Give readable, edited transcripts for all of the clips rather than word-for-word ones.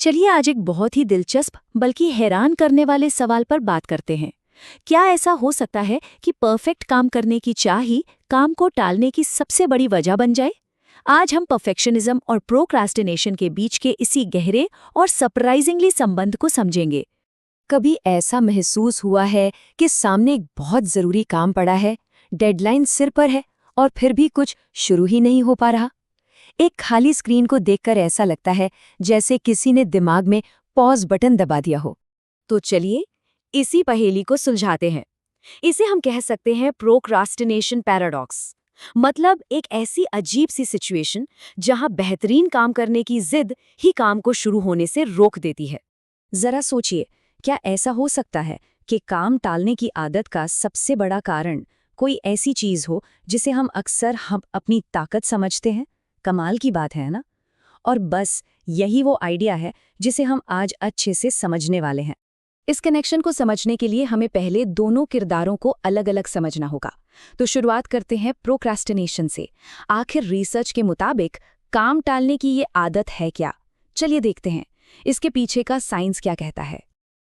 चलिए आज एक बहुत ही दिलचस्प बल्कि हैरान करने वाले सवाल पर बात करते हैं। क्या ऐसा हो सकता है कि परफेक्ट काम करने की चाह ही काम को टालने की सबसे बड़ी वजह बन जाए? आज हम परफेक्शनिज्म और प्रोक्रास्टिनेशन के बीच के इसी गहरे और सरप्राइजिंगली संबंध को समझेंगे। कभी ऐसा महसूस हुआ है कि सामने एक बहुत जरूरी काम पड़ा है, डेडलाइन सिर पर है और फिर भी कुछ शुरू ही नहीं हो पा रहा? एक खाली स्क्रीन को देखकर ऐसा लगता है जैसे किसी ने दिमाग में पॉज बटन दबा दिया हो। तो चलिए इसी पहेली को सुलझाते हैं। इसे हम कह सकते हैं प्रोक्रास्टिनेशन पैराडॉक्स। मतलब एक ऐसी अजीब सी सिचुएशन जहां बेहतरीन काम करने की जिद ही काम को शुरू होने से रोक देती है। जरा सोचिए, क्या ऐसा हो सकता है कि काम टालने की आदत का सबसे बड़ा कारण कोई ऐसी चीज हो जिसे हम अक्सर अपनी ताकत समझते हैं? कमाल की बात है ना? और बस यही वो आइडिया है जिसे हम आज अच्छे से समझने वाले हैं। इस कनेक्शन को समझने के लिए हमें पहले दोनों किरदारों को अलग अलग समझना होगा। तो शुरुआत करते हैं प्रोक्रास्टिनेशन से। आखिर रिसर्च के मुताबिक काम टालने की ये आदत है क्या? चलिए देखते हैं इसके पीछे का साइंस क्या कहता है।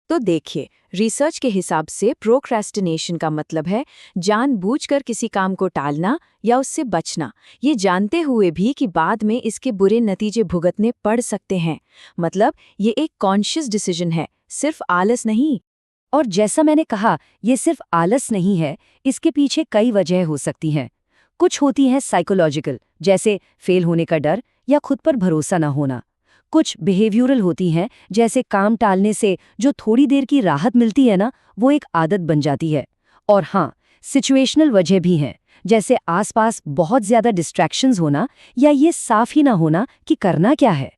तो देखिए, रिसर्च के हिसाब से प्रोक्रेस्टिनेशन का मतलब है जानबूझकर किसी काम को टालना या उससे बचना, ये जानते हुए भी कि बाद में इसके बुरे नतीजे भुगतने पड़ सकते हैं। मतलब ये एक कॉन्शियस डिसीजन है, सिर्फ आलस नहीं। और जैसा मैंने कहा, ये सिर्फ आलस नहीं है, इसके पीछे कई वजह हो सकती हैं। कुछ होती हैं साइकोलॉजिकल, जैसे फेल होने का डर या खुद पर भरोसा न होना। कुछ बिहेवियरल होती हैं, जैसे काम टालने से जो थोड़ी देर की राहत मिलती है ना, वो एक आदत बन जाती है। और हाँ, सिचुएशनल वजह भी हैं, जैसे आसपास बहुत ज्यादा डिस्ट्रैक्शंस होना या ये साफ ही ना होना कि करना क्या है।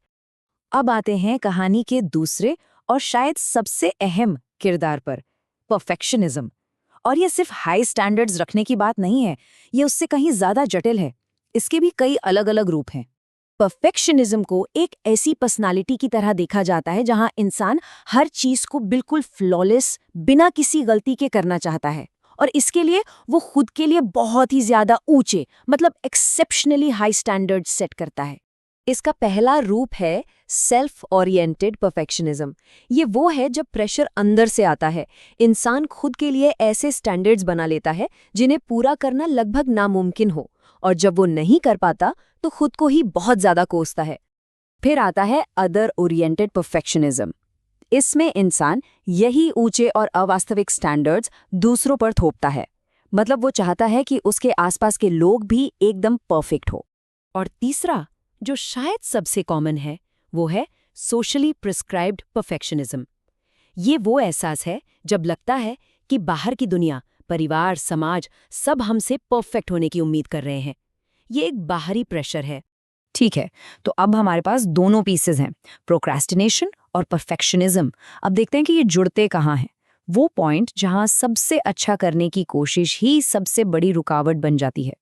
अब आते हैं कहानी के दूसरे और शायद सबसे अहम किरदार पर, परफेक्शनिज्म। और ये सिर्फ हाई स्टैंडर्ड्स रखने की बात नहीं है, ये उससे कहीं ज्यादा जटिल है। इसके भी कई अलग अलग रूप हैं। परफेक्शनिज्म को एक ऐसी पर्सनालिटी की तरह देखा जाता है जहां इंसान हर चीज को बिल्कुल फ्लॉलेस, बिना किसी गलती के करना चाहता है। और इसके लिए वो खुद के लिए बहुत ही ज्यादा ऊंचे, मतलब एक्सेप्शनली हाई स्टैंडर्ड सेट करता है। इसका पहला रूप है सेल्फ ओरिएंटेड परफेक्शनिज्म। ये वो है जब प्रेशर अंदर से आता है, इंसान खुद के लिए ऐसे स्टैंडर्ड्स बना लेता है जिन्हें पूरा करना लगभग नामुमकिन हो, और जब वो नहीं कर पाता तो खुद को ही बहुत ज्यादा कोसता है। फिर आता है अदर ओरिएंटेड परफेक्शनिज्म। इसमें इंसान यही ऊंचे और अवास्तविक स्टैंडर्ड्स दूसरों पर थोपता है। मतलब वो चाहता है कि उसके आसपास के लोग भी एकदम परफेक्ट हो। और तीसरा, जो शायद सबसे कॉमन है, वो है सोशली प्रिस्क्राइब्ड परफेक्शनिज्म। ये वो एहसास है जब लगता है कि बाहर की दुनिया, परिवार, समाज सब हमसे परफेक्ट होने की उम्मीद कर रहे हैं। ये एक बाहरी प्रेशर है। ठीक है, तो अब हमारे पास दोनों पीसेस हैं, प्रोक्रेस्टिनेशन और परफेक्शनिज्म। अब देखते हैं कि ये जुड़ते कहाँ हैं। वो पॉइंट जहां सबसे अच्छा करने की कोशिश ही सबसे बड़ी रुकावट बन जाती है।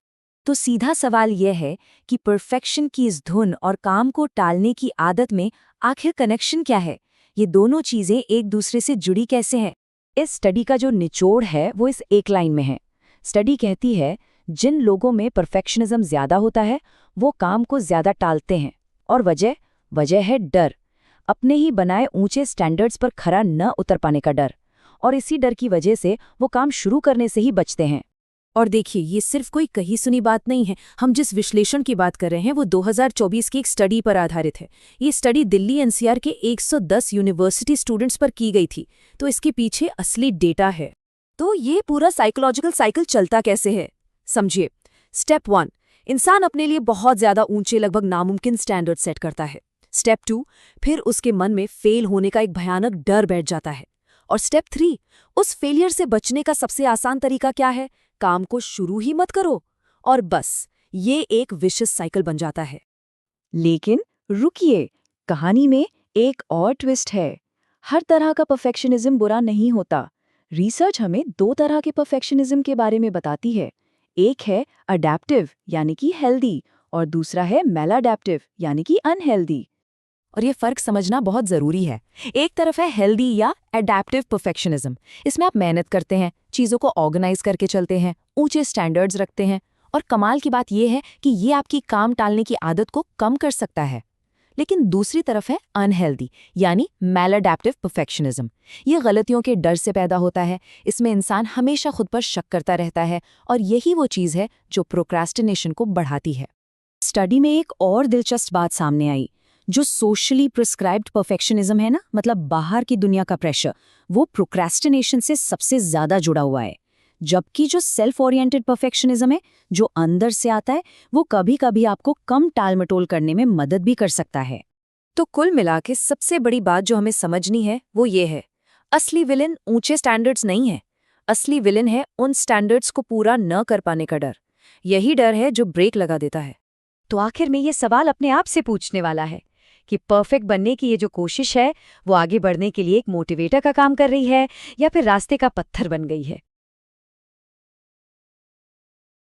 तो सीधा सवाल यह है कि परफेक्शन की इस धुन और काम को टालने की आदत में आखिर कनेक्शन क्या है? ये दोनों चीजें एक दूसरे से जुड़ी कैसे हैं? इस स्टडी का जो निचोड़ है वो इस एक लाइन में है। स्टडी कहती है जिन लोगों में परफेक्शनिज्म ज्यादा होता है वो काम को ज्यादा टालते हैं। और वजह है डर, अपने ही बनाए ऊंचे स्टैंडर्ड्स पर खरा न उतर पाने का डर। और इसी डर की वजह से वो काम शुरू करने से ही बचते हैं। और देखिए, ये सिर्फ कोई कही सुनी बात नहीं है। हम जिस विश्लेषण की बात कर रहे हैं वो 2024 की एक स्टडी पर आधारित है। ये स्टडी दिल्ली एनसीआर के 110 यूनिवर्सिटी स्टूडेंट्स पर की गई थी। तो इसके पीछे असली डेटा है। तो ये पूरा साइकोलॉजिकल साइकिल चलता कैसे है, समझिए। स्टेप 1, इंसान अपने लिए बहुत ज्यादा ऊंचे, लगभग नामुमकिन स्टैंडर्ड सेट करता है। स्टेप 2, फिर उसके मन में फेल होने का एक भयानक डर बैठ जाता है। और स्टेप 3, उस फेलियर से बचने का सबसे आसान तरीका क्या है? काम को शुरू ही मत करो। और बस ये एक विशिष्ट साइकिल बन जाता है। लेकिन रुकिए, कहानी में एक और ट्विस्ट है। हर तरह का परफेक्शनिज्म बुरा नहीं होता। रिसर्च हमें दो तरह के परफेक्शनिज्म के बारे में बताती है। एक है अडैप्टिव यानी कि हेल्दी, और दूसरा है मैलाडैप्टिव यानी कि अनहेल्दी। और ये फर्क समझना बहुत जरूरी है। एक तरफ है हेल्दी या एडैप्टिव परफेक्शनिज्म। इसमें आप मेहनत करते हैं, चीजों को ऑर्गेनाइज करके चलते हैं, ऊंचे स्टैंडर्ड्स रखते हैं, और कमाल की बात यह है कि ये आपकी काम टालने की आदत को कम कर सकता है। लेकिन दूसरी तरफ है अनहेल्दी, यानी मैलअडैप्टिव परफेक्शनिज्म। ये गलतियों के डर से पैदा होता है। इसमें इंसान हमेशा खुद पर शक करता रहता है और यही वो चीज़ है जो प्रोक्रेस्टिनेशन को बढ़ाती है। स्टडी में एक और दिलचस्प बात सामने आई। जो सोशली प्रिस्क्राइब्ड परफेक्शनिज्म है ना, मतलब बाहर की दुनिया का प्रेशर, वो प्रोक्रेस्टिनेशन से सबसे ज्यादा जुड़ा हुआ है। जबकि जो सेल्फ ओरिएंटेड परफेक्शनिज्म है, जो अंदर से आता है, वो कभी कभी आपको कम टाल-मटोल करने में मदद भी कर सकता है। तो कुल मिला के सबसे बड़ी बात जो हमें समझनी है वो ये है, असली विलेन ऊंचे स्टैंडर्ड्स नहीं है। असली विलेन है उन स्टैंडर्ड्स को पूरा न कर पाने का डर। यही डर है जो ब्रेक लगा देता है। तो आखिर में ये सवाल अपने आप से पूछने वाला है कि परफेक्ट बनने की ये जो कोशिश है, वो आगे बढ़ने के लिए एक मोटिवेटर का काम कर रही है या फिर रास्ते का पत्थर बन गई है।